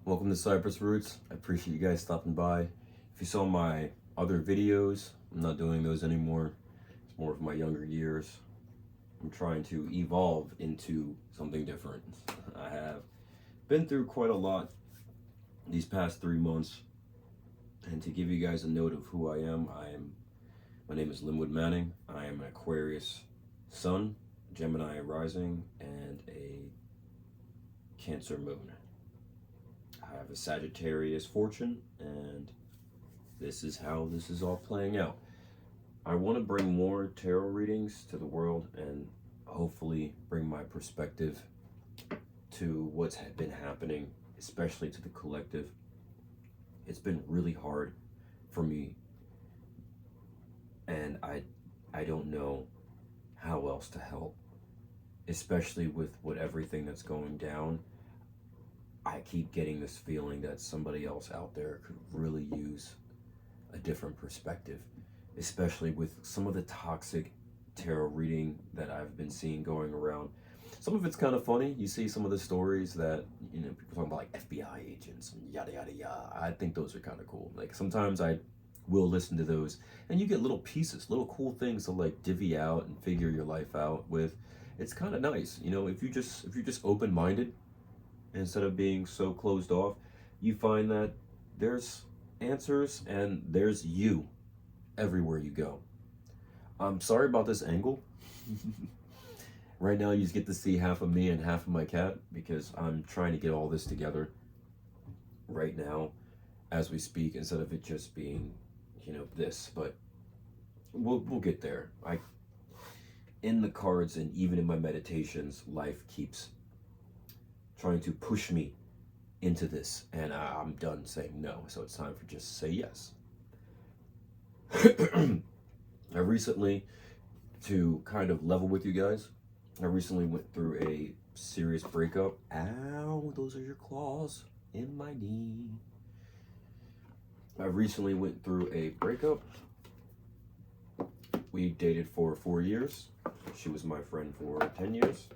Welcome to Cypress Roots. I appreciate you guys stopping by. If you saw my other videos, I'm not doing those anymore. It's more of my younger years. I'm trying to evolve into something different. I have been through quite a lot these past 3 months. And to give you guys a note of who I am, my name is Linwood Manning. I am an Aquarius Sun, Gemini Rising, and a Cancer Moon. I have a Sagittarius fortune, and this is how this is all playing out. I want to bring more tarot readings to the world and hopefully bring my perspective to what's been happening, especially to the collective. It's been really hard for me, and I don't know how else to help, especially with everything that's going down. I keep getting this feeling that somebody else out there could really use a different perspective, especially with some of the toxic tarot reading that I've been seeing going around. Some of it's kind of funny. You see some of the stories that, people talking about like FBI agents and yada yada yada. I think those are kind of cool. Like sometimes I will listen to those and you get little pieces, little cool things to like divvy out and figure your life out with. It's kind of nice, if you're just open-minded instead of being so closed off, you find that there's answers and there's you everywhere you go. I'm sorry about this angle. Right now you just get to see half of me and half of my cat because I'm trying to get all this together right now as we speak, instead of it just being, this. But we'll get there. In the cards and even in my meditations, life keeps trying to push me into this, and I'm done saying no, so it's time for just say yes. I recently, to kind of level with you guys, I recently went through a serious breakup. Ow, those are your claws in my knee. I recently went through a breakup. We dated for 4 years. She was my friend for 10 years.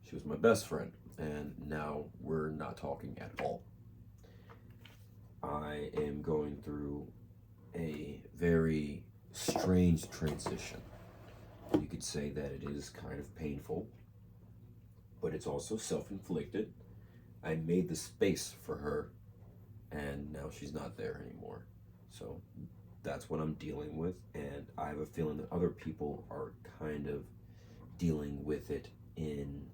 She was my best friend. And now we're not talking at all. I am going through a very strange transition. You could say that it is kind of painful, but it's also self-inflicted. I made the space for her, and now she's not there anymore. So that's what I'm dealing with, and I have a feeling that other people are kind of dealing with it in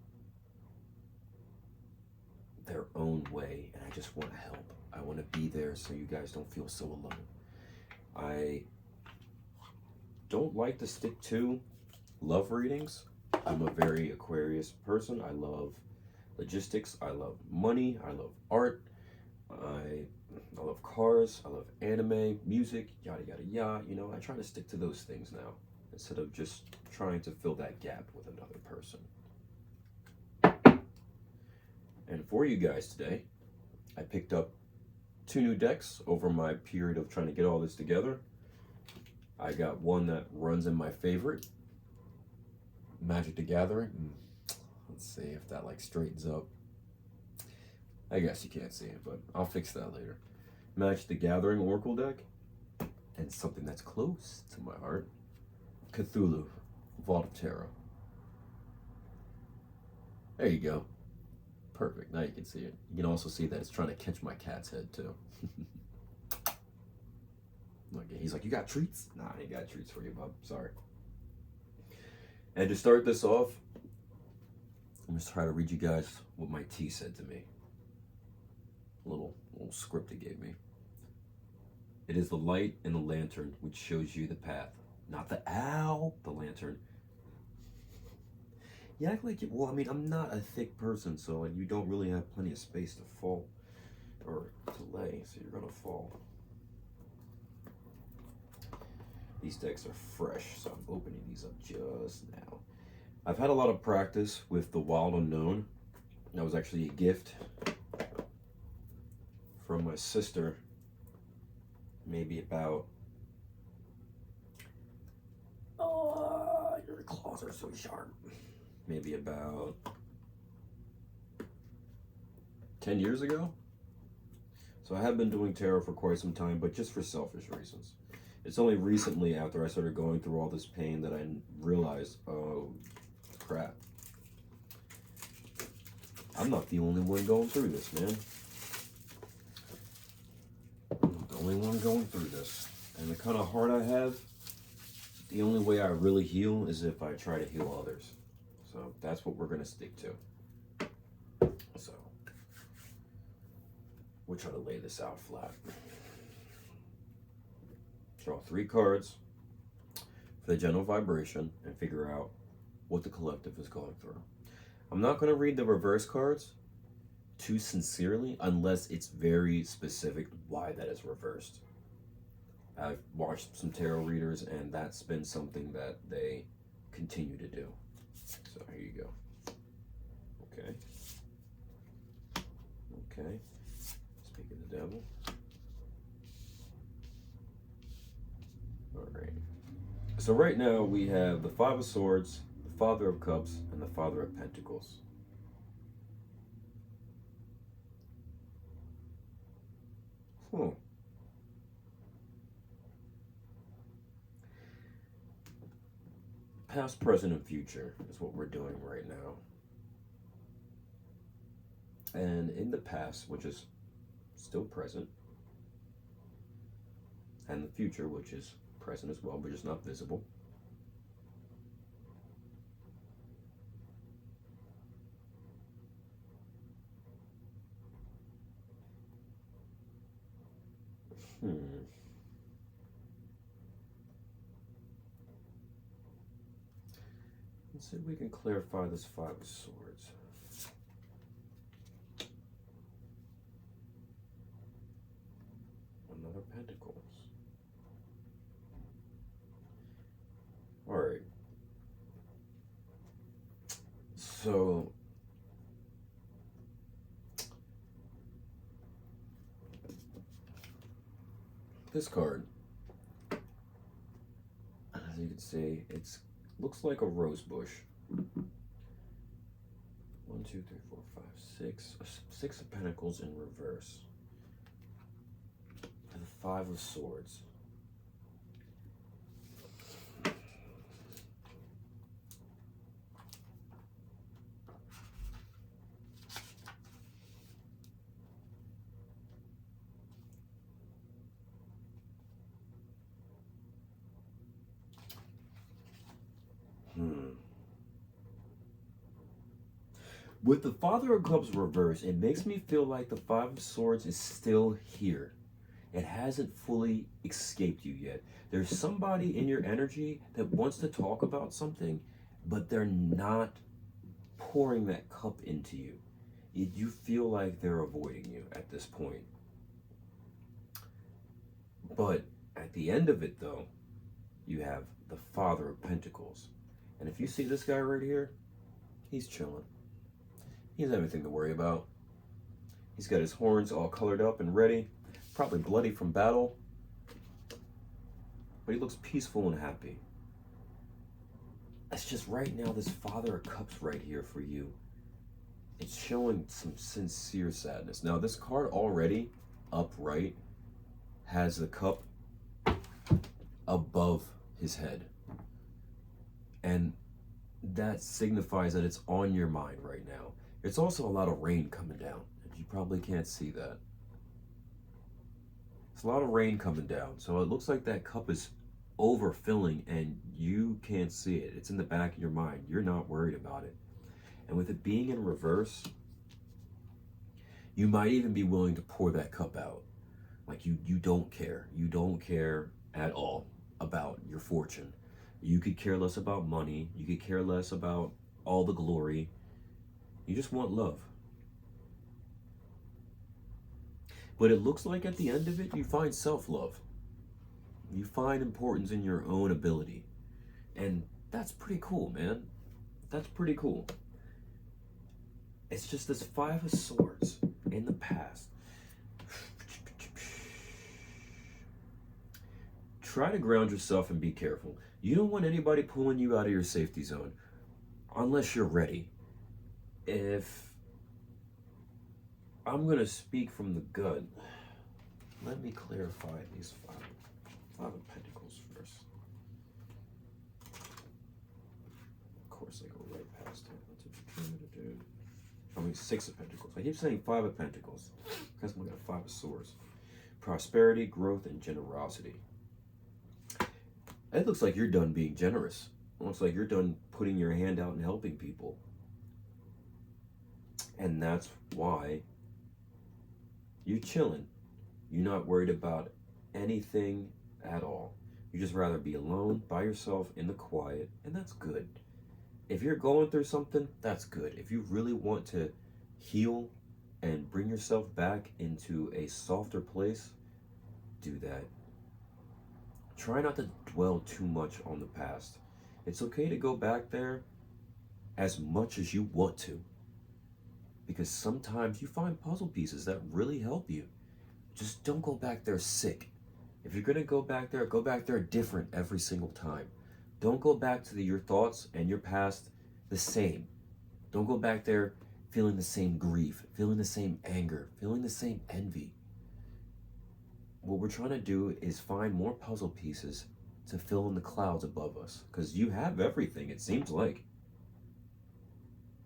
their own way, and I just want to help. I want to be there so you guys don't feel so alone. I don't like to stick to love readings. I'm a very Aquarius person. I love logistics. I love money. I love art. I love cars. I love anime, music, yada yada yada. I try to stick to those things now instead of just trying to fill that gap with another person. And for you guys today, I picked up 2 new decks over my period of trying to get all this together. I got one that runs in my favorite, Magic the Gathering. Let's see if that straightens up. I guess you can't see it, but I'll fix that later. Magic the Gathering Oracle deck, and something that's close to my heart, Cthulhu, Vault of Terror. There you go. Perfect, now you can see it. You can also see that it's trying to catch my cat's head too. Okay, he's like, you got treats? Nah, I ain't got treats for you, bub, sorry. And to start this off, I'm just trying to read you guys what my tea said to me. A little script it gave me. It is the light in the lantern which shows you the path, not the lantern. You act like I'm not a thick person, so you don't really have plenty of space to fall or to lay, so you're gonna fall. These decks are fresh, so I'm opening these up just now. I've had a lot of practice with the Wild Unknown. That was actually a gift from my sister, maybe about, your claws are so sharp. Maybe about 10 years ago. So I have been doing tarot for quite some time, but just for selfish reasons. It's only recently, after I started going through all this pain, that I realized, oh, crap. I'm not the only one going through this, man. I'm not the only one going through this. And the kind of heart I have, the only way I really heal is if I try to heal others. So that's what we're going to stick to. So we'll try to lay this out flat. Draw 3 cards for the general vibration and figure out what the collective is going through. I'm not going to read the reverse cards too sincerely unless it's very specific why that is reversed. I've watched some tarot readers and that's been something that they continue to do. So here you go. Okay. Okay. Speak of the devil. All right. So right now we have the Five of Swords, the Father of Cups, and the Father of Pentacles. Past, present, and future is what we're doing right now. And in the past, which is still present, and the future, which is present as well, but just not visible. Let's see if we can clarify this Five of Swords. Another Pentacles. All right. So this card, as you can see, it's looks like a rose bush. 1, 2, 3, 4, 5, 6. 6 of Pentacles in reverse. And the Five of Swords. With the Father of Cups reversed, it makes me feel like the Five of Swords is still here. It hasn't fully escaped you yet. There's somebody in your energy that wants to talk about something, but they're not pouring that cup into you. You feel like they're avoiding you at this point. But at the end of it, though, you have the Father of Pentacles. And if you see this guy right here, he's chilling. He has everything to worry about. He's got his horns all colored up and ready, probably bloody from battle, but he looks peaceful and happy. It's just right now, this Father of Cups right here for you, it's showing some sincere sadness. Now, this card already, upright, has the cup above his head. And that signifies that it's on your mind right now. It's also a lot of rain coming down. You probably can't see that. It's a lot of rain coming down. So it looks like that cup is overfilling and you can't see it. It's in the back of your mind. You're not worried about it. And with it being in reverse, you might even be willing to pour that cup out. Like you don't care. You don't care at all about your fortune. You could care less about money. You could care less about all the glory. You just want love. But it looks like at the end of it, you find self-love. You find importance in your own ability. And that's pretty cool, man. That's pretty cool. It's just this Five of Swords in the past. Try to ground yourself and be careful. You don't want anybody pulling you out of your safety zone unless you're ready. If I'm going to speak from the gut, let me clarify these five of pentacles first. Of course, I go right past it. That's what you're trying to do. I mean, six of pentacles. I keep saying five of pentacles because we got five of swords. Prosperity, growth, and generosity. It looks like you're done being generous. It looks like you're done putting your hand out and helping people. And that's why you're chilling. You're not worried about anything at all. You just rather be alone, by yourself, in the quiet, and that's good. If you're going through something, that's good. If you really want to heal and bring yourself back into a softer place, do that. Try not to dwell too much on the past. It's okay to go back there as much as you want to, because sometimes you find puzzle pieces that really help you. Just don't go back there sick. If you're gonna go back there different every single time. Don't go back to your thoughts and your past the same. Don't go back there feeling the same grief, feeling the same anger, feeling the same envy. What we're trying to do is find more puzzle pieces to fill in the clouds above us, because you have everything, it seems like.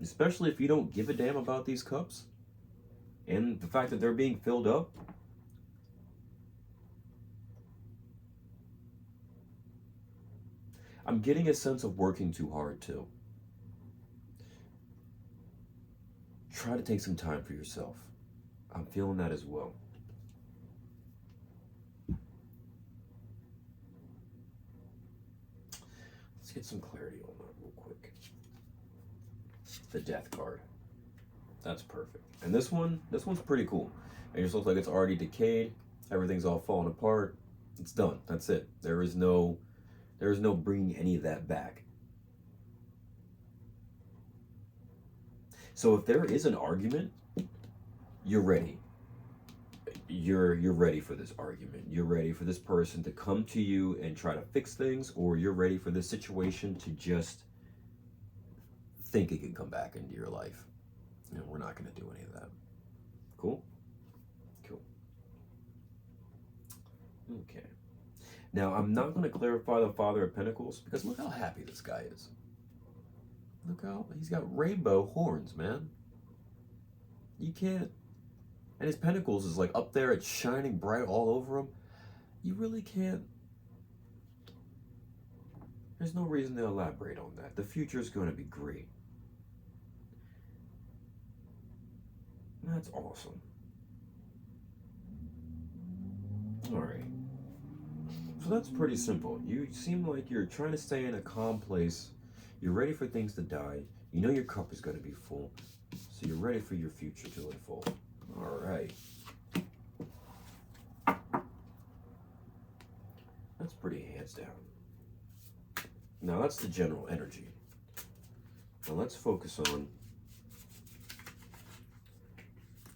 Especially if you don't give a damn about these cups and the fact that they're being filled up. I'm getting a sense of working too hard too. Try to take some time for yourself. I'm feeling that as well. Let's get some clarity on that real quick. The Death card. That's perfect. And this one's pretty cool. It just looks like it's already decayed. Everything's all falling apart. It's done. That's it. There is no bringing any of that back. So if there is an argument, you're ready. You're ready for this argument. You're ready for this person to come to you and try to fix things, or you're ready for this situation to just think it can come back into your life. And we're not going to do any of that. Cool? Cool. Okay. Now, I'm not going to clarify the Father of Pentacles, because look how happy this guy is. Look how he's got rainbow horns, man. You can't. And his pentacles is like up there, it's shining bright all over him. You really can't. There's no reason to elaborate on that. The future is going to be great. That's awesome. All right. So that's pretty simple. You seem like you're trying to stay in a calm place. You're ready for things to die. You know your cup is going to be full. So you're ready for your future to unfold. All right. That's pretty hands down. Now that's the general energy. Now let's focus on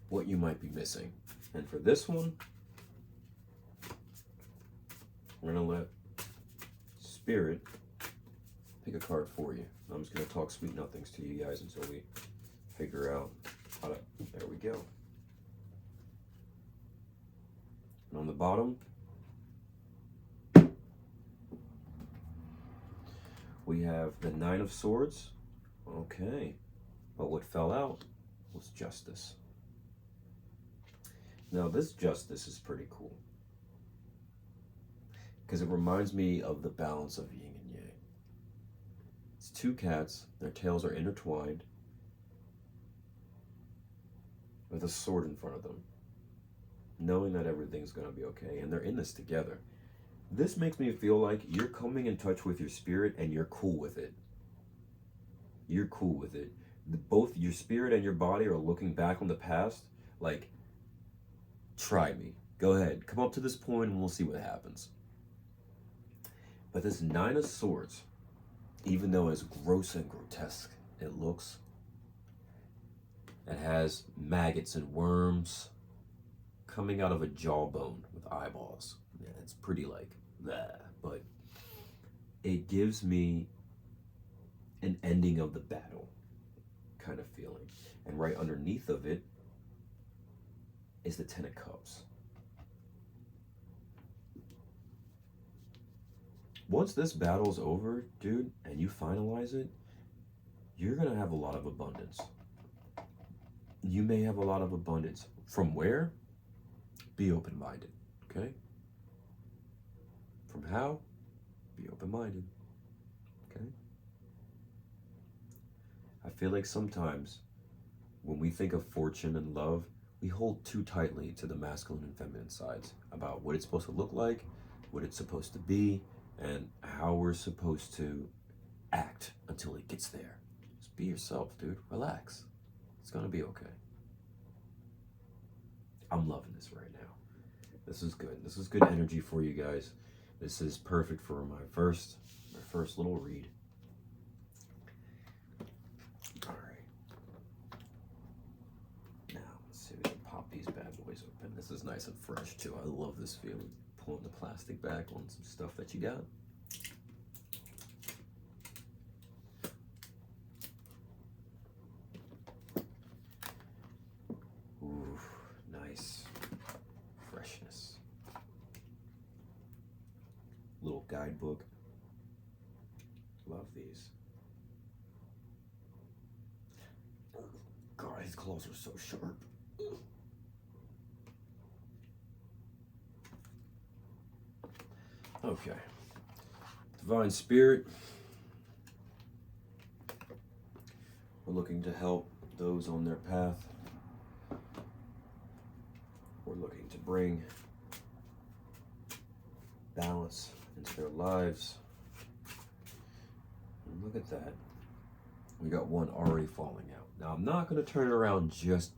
what you might be missing. And for this one, we're going to let Spirit pick a card for you. I'm just going to talk sweet nothings to you guys until we figure out how to... There we go. And on the bottom, we have the Nine of Swords. Okay. But what fell out was Justice. Now this Justice is pretty cool, because it reminds me of the balance of yin and yang. It's two cats, their tails are intertwined, with a sword in front of them, knowing that everything's going to be okay, and they're in this together. This makes me feel like you're coming in touch with your spirit and you're cool with it. You're cool with it. Both your spirit and your body are looking back on the past like, try me. Go ahead. Come up to this point and we'll see what happens. But this Nine of Swords, even though as gross and grotesque it looks, it has maggots and worms coming out of a jawbone with eyeballs. Yeah, it's pretty like that, but it gives me an ending of the battle kind of feeling. And right underneath of it is the Ten of Cups. Once this battle's over, dude, and you finalize it, you're going to have a lot of abundance. You may have a lot of abundance. From where? Be open-minded, okay? From how? Be open-minded, okay? I feel like sometimes when we think of fortune and love, we hold too tightly to the masculine and feminine sides about what it's supposed to look like, what it's supposed to be, and how we're supposed to act until it gets there. Just be yourself, dude. Relax. It's gonna be okay. I'm loving this right now. This is good. This is good energy for you guys. This is perfect for my first little read. All right. Now let's see if we can pop these bad boys open. This is nice and fresh too. I love this feeling. Pulling the plastic back on some stuff that you got. Ooh, nice freshness. Little guidebook. Love these. God, his claws are so sharp. Okay. Divine Spirit. We're looking to help those on their path. We're looking to bring balance into their lives. And look at that. We got one already falling out. Now I'm not going to turn it around just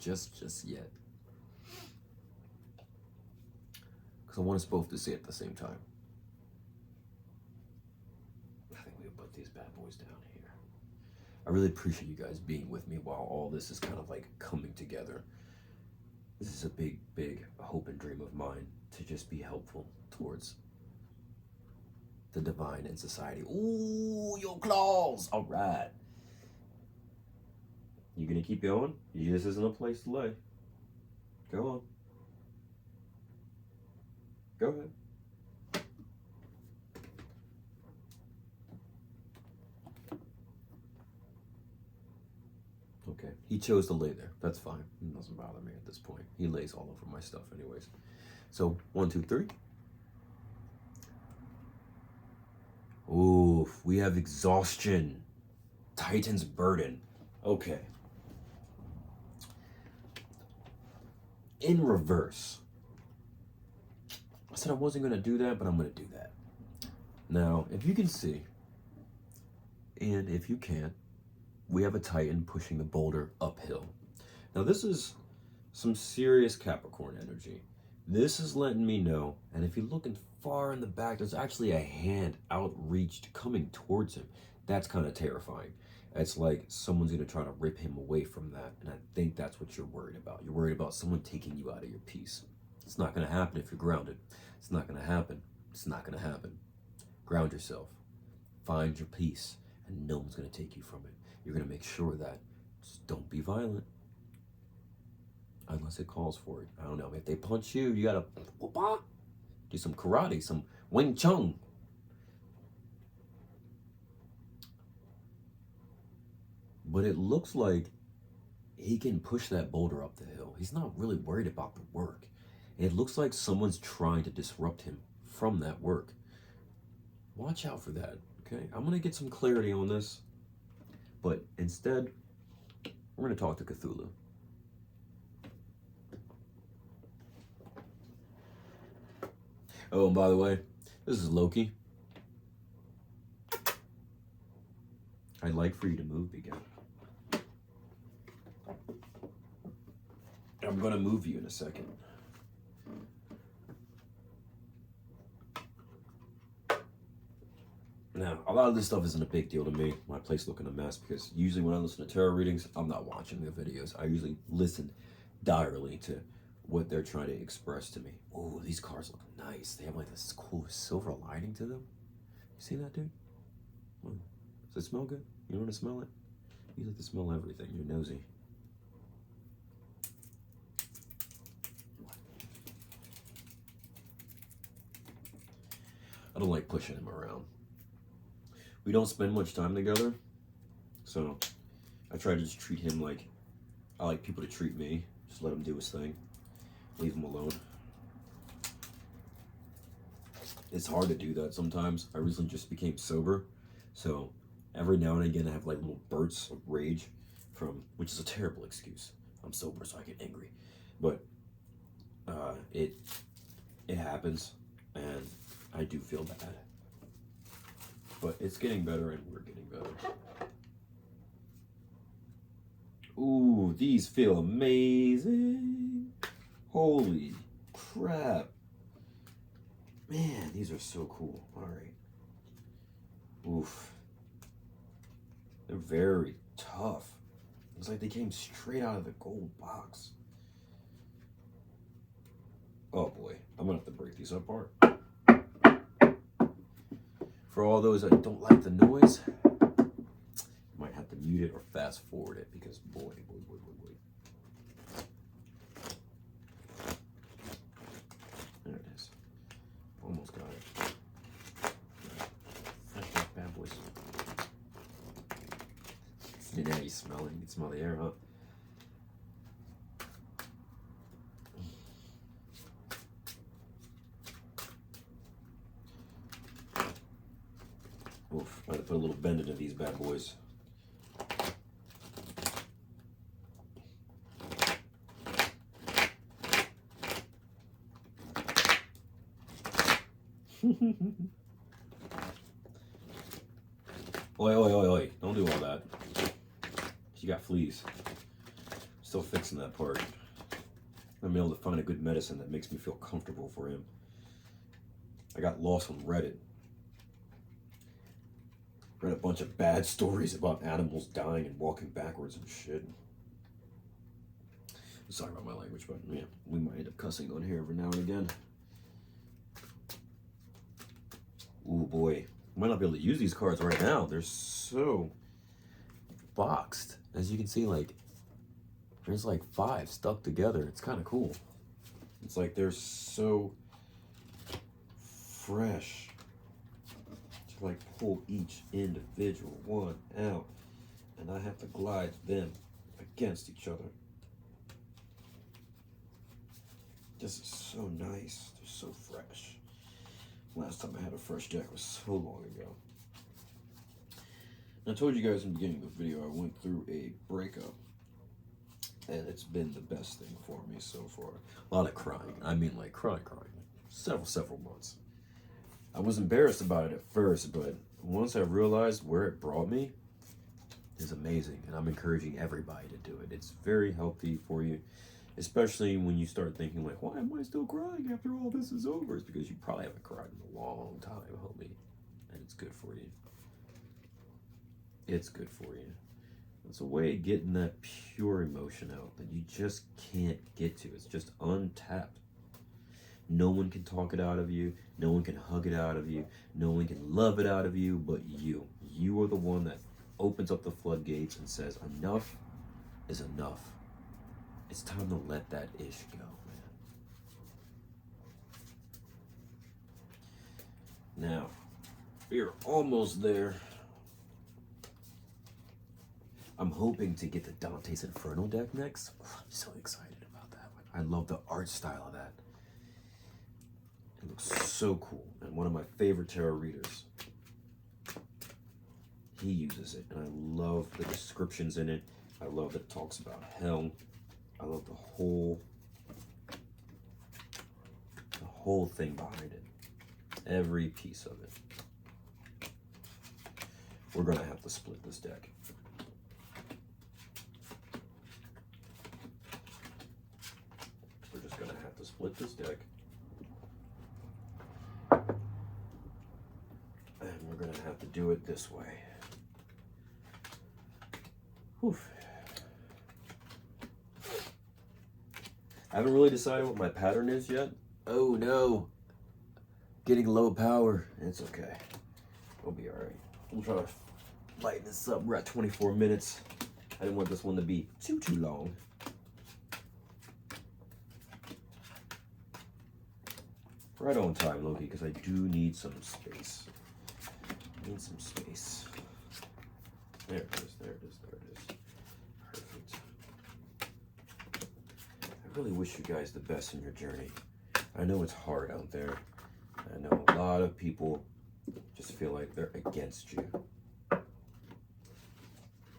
yet. Because I want us both to see it at the same time. I think we'll put these bad boys down here. I really appreciate you guys being with me while all this is kind of like coming together. This is a big hope and dream of mine to just be helpful towards the divine in society. Ooh, your claws! All right. You gonna keep going? This isn't a place to lay. Go on. Go ahead. Okay, he chose to lay there. That's fine. It doesn't bother me at this point. He lays all over my stuff anyways. So, 1, 2, 3. Ooh, we have exhaustion. Titan's burden. Okay. In reverse. I said I wasn't going to do that, but I'm going to do that. Now, if you can see, and if you can't, we have a Titan pushing the boulder uphill. Now, this is some serious Capricorn energy. This is letting me know, and if you're looking far in the back, there's actually a hand outreached coming towards him. That's kind of terrifying. It's like someone's going to try to rip him away from that, and I think that's what you're worried about. You're worried about someone taking you out of your peace. It's not going to happen if you're grounded. It's not going to happen. It's not going to happen. Ground yourself. Find your peace, and no one's going to take you from it. You're going to make sure that just don't be violent. Unless it calls for it. I don't know. If they punch you, you got to do some karate, some Wing Chun. But it looks like he can push that boulder up the hill. He's not really worried about the work. It looks like someone's trying to disrupt him from that work. Watch out for that, okay? I'm going to get some clarity on this. But instead, we're going to talk to Cthulhu. Oh, and by the way, this is Loki. I'd like for you to move again. I'm going to move you in a second. Now, a lot of this stuff isn't a big deal to me. My place looking a mess because usually when I listen to tarot readings, I'm not watching the videos. I usually listen diarily to what they're trying to express to me. Oh, these cards look nice. They have like this cool silver lining to them. You see that, dude? Does it smell good? You want to smell it? You like to smell everything. You're nosy. I don't like pushing him around. we don't spend much time together, so I try to just treat him like I like people to treat me. Just let him do his thing. Leave him alone. It's hard to do that sometimes. I recently just became sober, so every now and again I have like little bursts of rage from, which is a terrible excuse. I'm sober, so I get angry, but it happens, and I do feel bad. But it's getting better, and we're getting better. Ooh, these feel amazing. Holy crap. Man, these are so cool. All right. Oof. They're very tough. It's like they came straight out of the gold box. Oh boy, I'm gonna have to break these apart. For all those that don't like the noise, might have to mute it or fast forward it because boy. There it is. Almost got it. Fresh off bad boys. Yeah, you smell it. You can smell the air, huh? Oof, I had to put a little bend into these bad boys. Oi, oi, oi, oi. Don't do all that. You got fleas. Still fixing that part. I'm able to find a good medicine that makes me feel comfortable for him. I got lost on Reddit. Read a bunch of bad stories about animals dying and walking backwards and shit. Sorry about my language, but yeah, we might end up cussing on here every now and again. Ooh boy, I might not be able to use these cards right now. They're so boxed. As you can see, like, there's like 5 stuck together. It's kind of cool. It's like they're so fresh. To like pull each individual one out, and I have to glide them against each other. This is so nice. They're so fresh. Last time I had a fresh deck was so long ago. And I told you guys in the beginning of the video I went through a breakup, and it's been the best thing for me so far. A lot of crying. I mean, like crying. Several months. I was embarrassed about it at first, but once I realized where it brought me, is amazing, and I'm encouraging everybody to do it. It's very healthy for you, especially when you start thinking like, why am I still crying after all this is over? It's because you probably haven't cried in a long time, homie, and it's good for you. It's good for you. It's a way of getting that pure emotion out that you just can't get to. It's just untapped. No one can talk it out of you. No one can hug it out of you. No one can love it out of you but you. You are the one that opens up the floodgates and says, enough is enough. It's time to let that ish go, man. Now, we are almost there. I'm hoping to get the Dante's Inferno deck next. I'm so excited about that one. I love the art style of that. It looks so cool, and one of my favorite tarot readers, he uses it, and I love the descriptions in it. I love that it talks about hell. I love the whole thing behind it, every piece of it. We're gonna have to split this deck. We're just gonna have to split this deck. And we're gonna have to do it this way. Whew. I haven't really decided what my pattern is yet. Oh no. Getting low power. It's okay. We'll be alright. We'll try to lighten this up. We're at 24 minutes. I didn't want this one to be too long. Right on time, Loki, because I do need some space. need some space. There it is, there it is, there it is. Perfect. I really wish you guys the best in your journey. I know it's hard out there. I know a lot of people just feel like they're against you.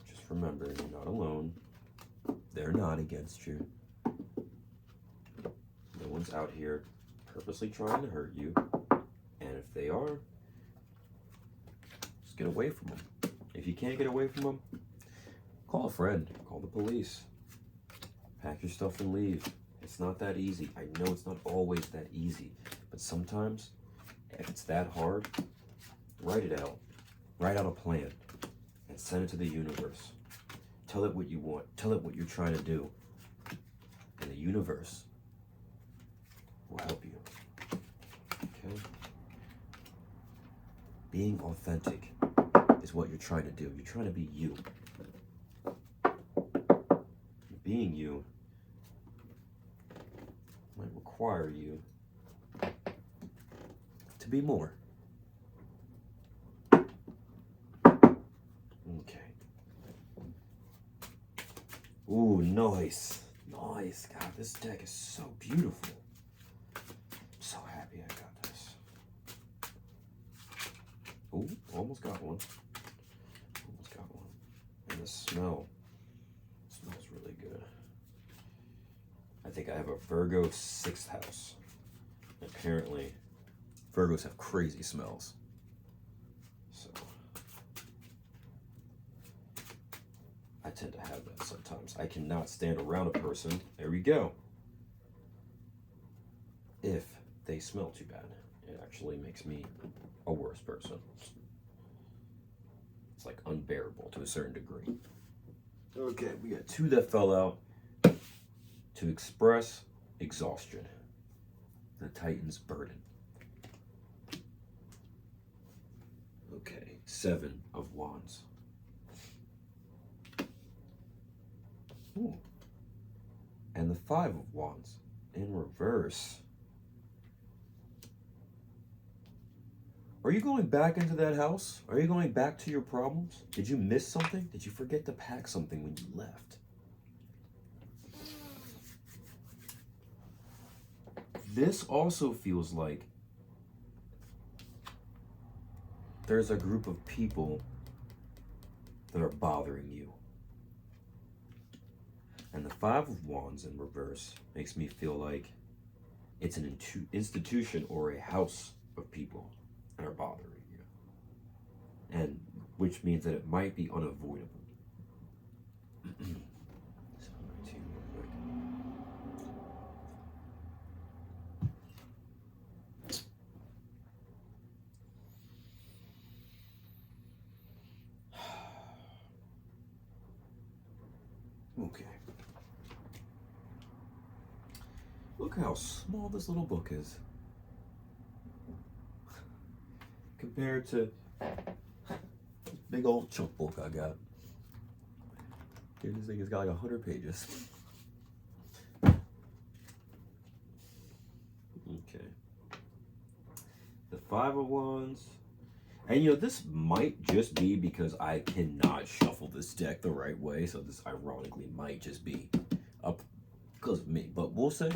Just remember, you're not alone. They're not against you. No one's out here purposely trying to hurt you. And if they are, just get away from them. If you can't get away from them, call a friend, call the police. Pack your stuff and leave. It's not that easy. I know it's not always that easy, but sometimes, if it's that hard, write it out. Write out a plan and send it to the universe. Tell it what you want. Tell it what you're trying to do. And the universe will help you. Okay? Being authentic is what you're trying to do. You're trying to be you. Being you might require you to be more. Okay. Ooh, nice. Nice. God, this deck is so beautiful. I'm so happy I got this. Ooh, almost got one. Almost got one. And the smell. Smells really good. I think I have a Virgo 6th house. Apparently, Virgos have crazy smells. So, I tend to have that sometimes. I cannot stand around a person. There we go. If they smell too bad, it actually makes me a worse person. It's like unbearable to a certain degree. Okay, we got 2 that fell out. To express exhaustion. The Titan's burden. Okay, 7 of Wands. Ooh. And the 5 of Wands in reverse. Are you going back into that house? Are you going back to your problems? Did you miss something? Did you forget to pack something when you left? This also feels like there's a group of people that are bothering you. And the 5 of Wands in reverse makes me feel like it's an institution or a house of people that are bothering you. And which means that it might be unavoidable. Okay. Look how small this little book is. Compared to this big old chunk book I got. Here, this thing has got like 100 pages. Okay. The 5 of Wands. And you know, this might just be because I cannot shuffle this deck the right way, so this ironically might just be up because of me. But we'll say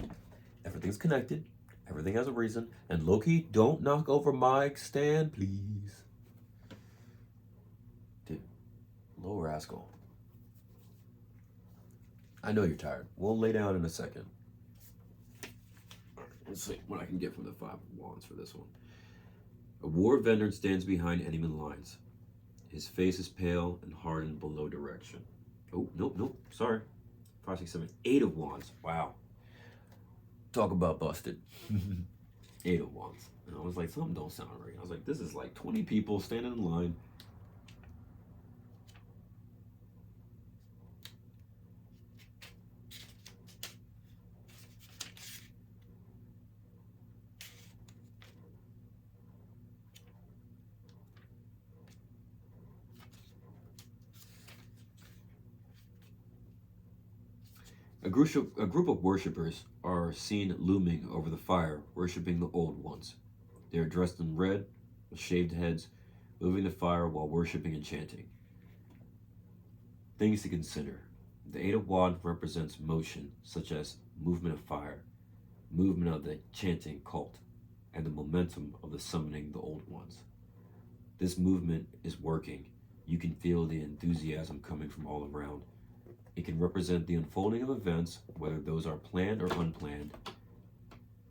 everything's connected, everything has a reason, and Loki, don't knock over my stand, please. Dude, little rascal. I know you're tired. We'll lay down in a second. All right, let's see what I can get from the 5 of Wands for this one. A war veteran stands behind enemy lines. His face is pale and hardened below direction. Oh, nope, sorry. 5, 6, 7, 8 of Wands. Wow. Talk about busted. 8 of Wands. And I was like, something don't sound right. I was like, this is like 20 people standing in line. A group of worshippers are seen looming over the fire, worshipping the old ones. They are dressed in red, with shaved heads, moving the fire while worshiping and chanting. Things to consider. The Eight of Wands represents motion, such as movement of fire, movement of the chanting cult, and the momentum of the summoning the old ones. This movement is working. You can feel the enthusiasm coming from all around. It can represent the unfolding of events, whether those are planned or unplanned.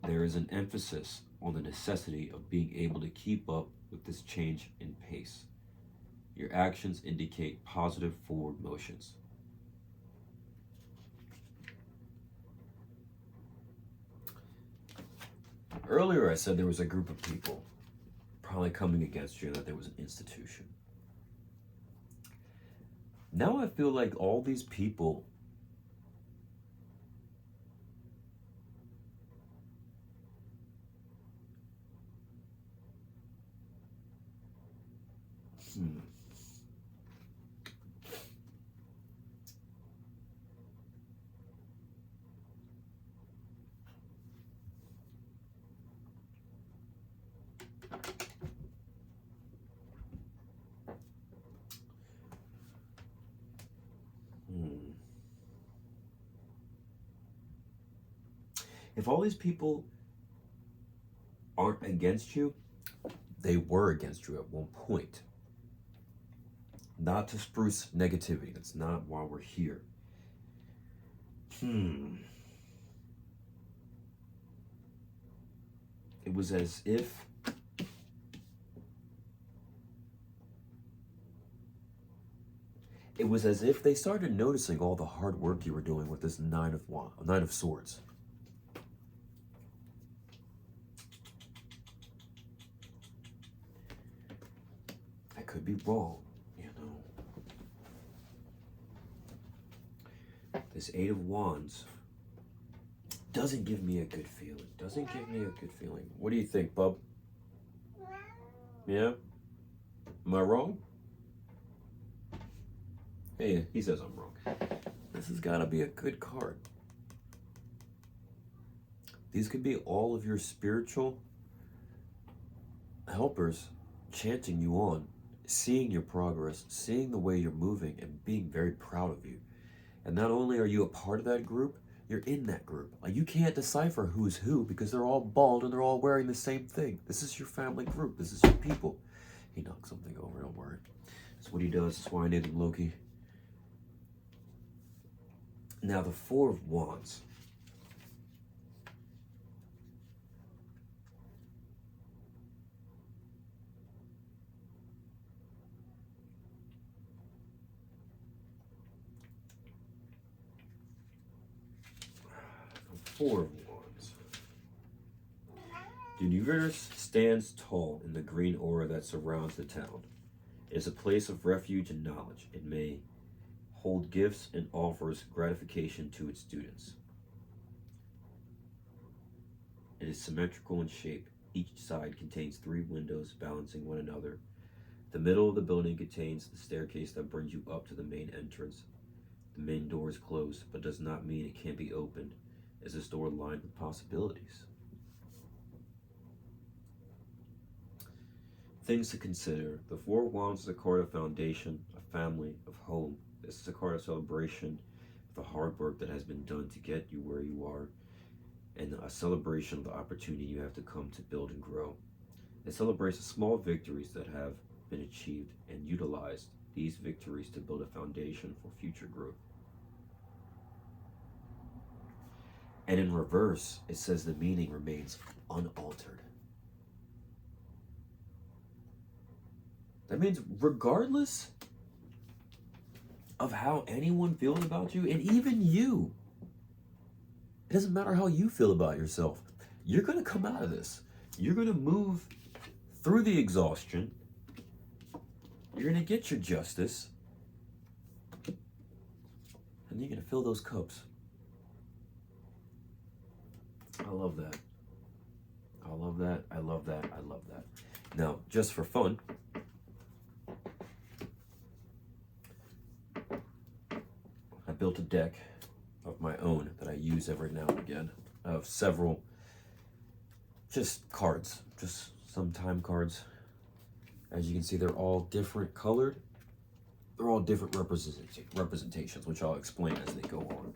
There is an emphasis on the necessity of being able to keep up with this change in pace. Your actions indicate positive forward motions. Earlier I said there was a group of people probably coming against you and that there was an institution. Now I feel like all these people If all these people aren't against you, they were against you at one point. Not to spruce negativity. That's not why we're here. It was as if they started noticing all the hard work you were doing with this Nine of Swords. I could be wrong, you know. This Eight of Wands doesn't give me a good feeling. What do you think, bub? Yeah? Am I wrong? Hey, he says I'm wrong. This has got to be a good card. These could be all of your spiritual helpers chanting you on, seeing your progress, seeing the way you're moving, and being very proud of you. And not only are you a part of that group, you're in that group. Like, you can't decipher who's who because they're all bald and they're all wearing the same thing. This is your family group. This is your people. He knocked something over, don't worry. That's what he does. That's why I named him Loki. Now, the Four of Wands. Four of Wands. The universe stands tall in the green aura that surrounds the town. It is a place of refuge and knowledge. It may hold gifts and offers gratification to its students. It is symmetrical in shape. Each side contains 3 windows balancing one another. The middle of the building contains the staircase that brings you up to the main entrance. The main door is closed, but does not mean it can't be opened, as this door lined with possibilities. Things to consider. The Four of Wands is a card of foundation, of family, of home. This is a card of celebration of the hard work that has been done to get you where you are, and a celebration of the opportunity you have to come to build and grow. It celebrates the small victories that have been achieved and utilized these victories to build a foundation for future growth. And in reverse, it says the meaning remains unaltered. That means regardless of how anyone feels about you, and even you, it doesn't matter how you feel about yourself, you're going to come out of this. You're going to move through the exhaustion. You're going to get your justice. And you're going to fill those cups. I love that. I love that. I love that. I love that. Now, just for fun, I built a deck of my own that I use every now and again of several just cards, just some time cards. As you can see, they're all different colored. They're all different representations, which I'll explain as they go on.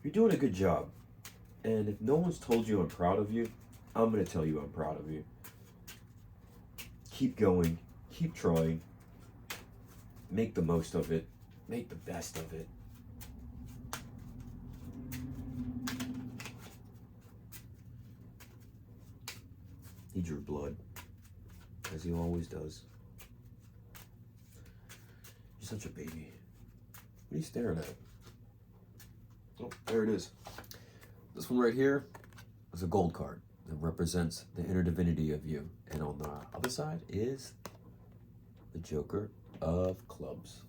You're doing a good job. And if no one's told you I'm proud of you, I'm going to tell you I'm proud of you. Keep going. Keep trying. Make the most of it. Make the best of it. He drew blood, as he always does. You're such a baby. What are you staring at? Oh, there it is. This one right here is a gold card that represents the inner divinity of you. And on the other side is the Joker of Clubs.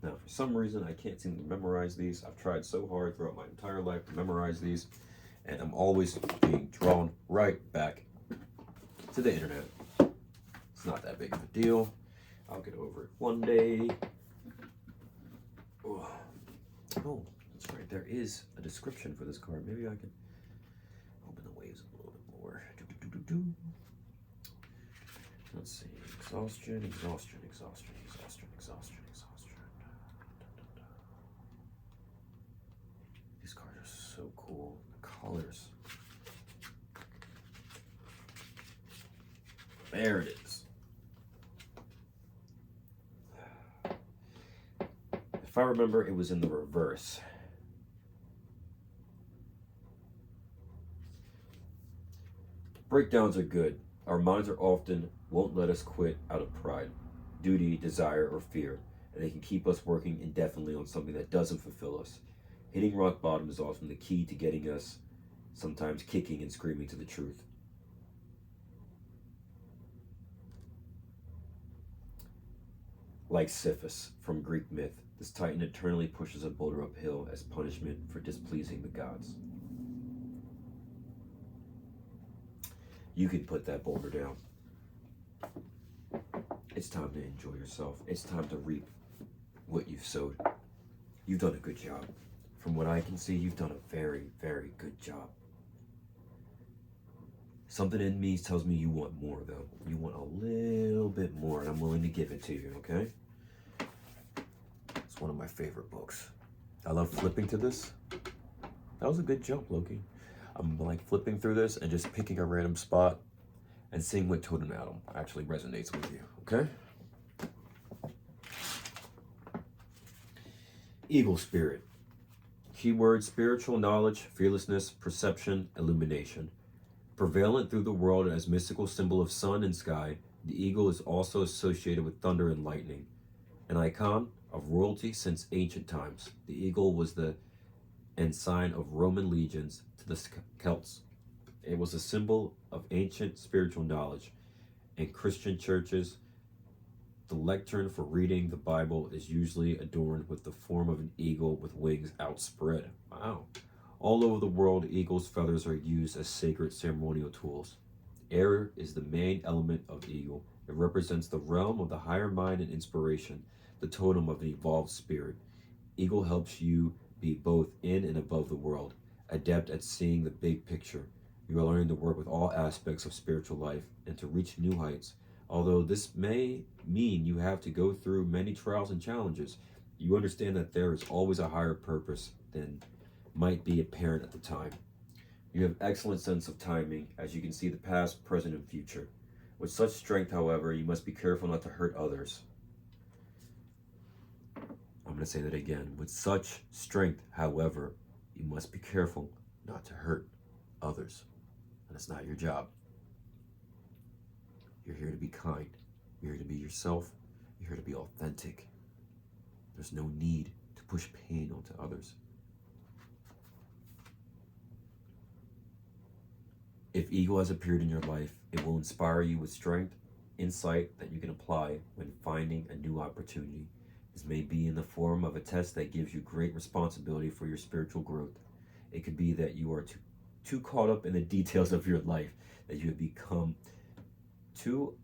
Now, for some reason, I can't seem to memorize these. I've tried so hard throughout my entire life to memorize these, and I'm always being drawn right back to the internet. It's not that big of a deal. I'll get over it one day. Oh, that's right. There is a description for this card. Maybe I can open the waves a little bit more. Let's see. Exhaustion, exhaustion, exhaustion, exhaustion, exhaustion, exhaustion. These cards are so cool. The colors. There it is. If I remember, it was in the reverse. Breakdowns are good. Our minds are often won't let us quit out of pride, duty, desire, or fear, and they can keep us working indefinitely on something that doesn't fulfill us. Hitting rock bottom is often the key to getting us sometimes kicking and screaming to the truth. Like Sisyphus from Greek myth, this titan eternally pushes a boulder uphill as punishment for displeasing the gods. You can put that boulder down. It's time to enjoy yourself. It's time to reap what you've sowed. You've done a good job. From what I can see, you've done a very, very good job. Something in me tells me you want more, though. You want a little bit more, and I'm willing to give it to you, okay? It's one of my favorite books. I love flipping to this. That was a good jump, Loki. I'm like flipping through this and just picking a random spot and seeing what totem atom actually resonates with you, okay? Eagle spirit. Keyword: spiritual knowledge, fearlessness, perception, illumination. Prevalent through the world as mystical symbol of sun and sky, the eagle is also associated with thunder and lightning. An icon of royalty since ancient times, the eagle was the ensign of Roman legions to the Celts. It was a symbol of ancient spiritual knowledge. In Christian churches, the lectern for reading the Bible is usually adorned with the form of an eagle with wings outspread. Wow. All over the world, eagle's feathers are used as sacred ceremonial tools. Air is the main element of eagle. It represents the realm of the higher mind and inspiration, the totem of an evolved spirit. Eagle helps you be both in and above the world, adept at seeing the big picture. You are learning to work with all aspects of spiritual life and to reach new heights. Although this may mean you have to go through many trials and challenges, you understand that there is always a higher purpose than might be apparent at the time. You have excellent sense of timing, as you can see the past, present, and future. With such strength, however, you must be careful not to hurt others. I'm going to say that again. With such strength, however, you must be careful not to hurt others. And it's not your job. You're here to be kind. You're here to be yourself. You're here to be authentic. There's no need to push pain onto others. If eagle has appeared in your life, it will inspire you with strength, insight that you can apply when finding a new opportunity. This may be in the form of a test that gives you great responsibility for your spiritual growth. It could be that you are too caught up in the details of your life, that you have become too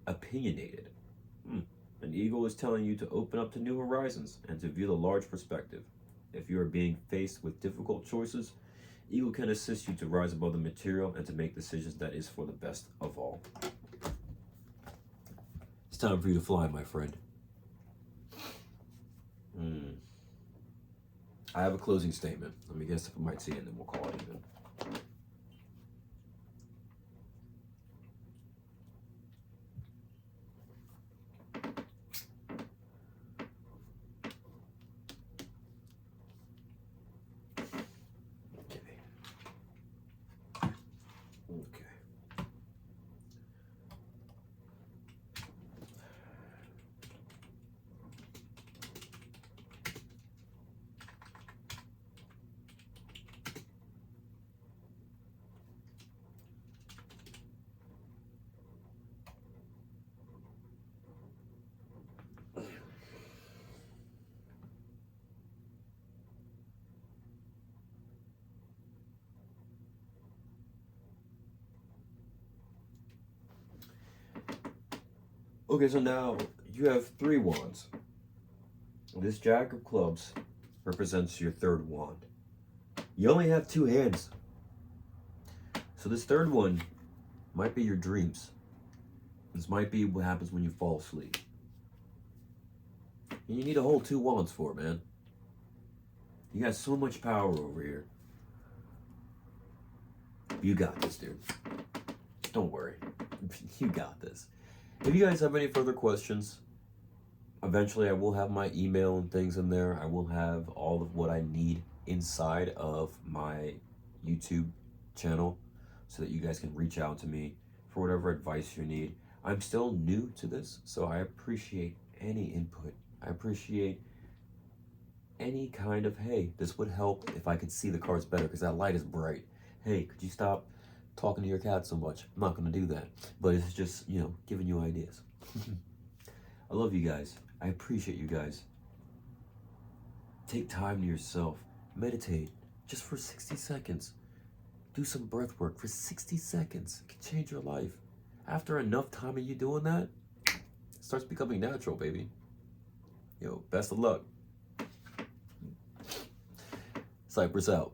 opinionated. An eagle is telling you to open up to new horizons and to view the large perspective. If you are being faced with difficult choices, Eagle can assist you to rise above the material and to make decisions that is for the best of all. It's time for you to fly, my friend. I have a closing statement. Let me guess if I might see it, and then we'll call it even. Okay. Okay, so now you have 3 wands. This Jack of Clubs represents your 3rd wand. You only have 2 hands. So this 3rd one might be your dreams. This might be what happens when you fall asleep. And you need to hold 2 wands for it, man. You got so much power over here. You got this, dude. Don't worry. You got this. If you guys have any further questions, eventually I will have my email and things in there. I will have all of what I need inside of my YouTube channel so that you guys can reach out to me for whatever advice you need. I'm still new to this, so I appreciate any input. I appreciate any kind of, hey, this would help if I could see the cards better because that light is bright. Hey, could you stop talking to your cat so much? I'm not going to do that. But it's just, giving you ideas. I love you guys. I appreciate you guys. Take time to yourself. Meditate just for 60 seconds. Do some breath work for 60 seconds. It can change your life. After enough time of you doing that, it starts becoming natural, baby. Yo, best of luck. Cypress out.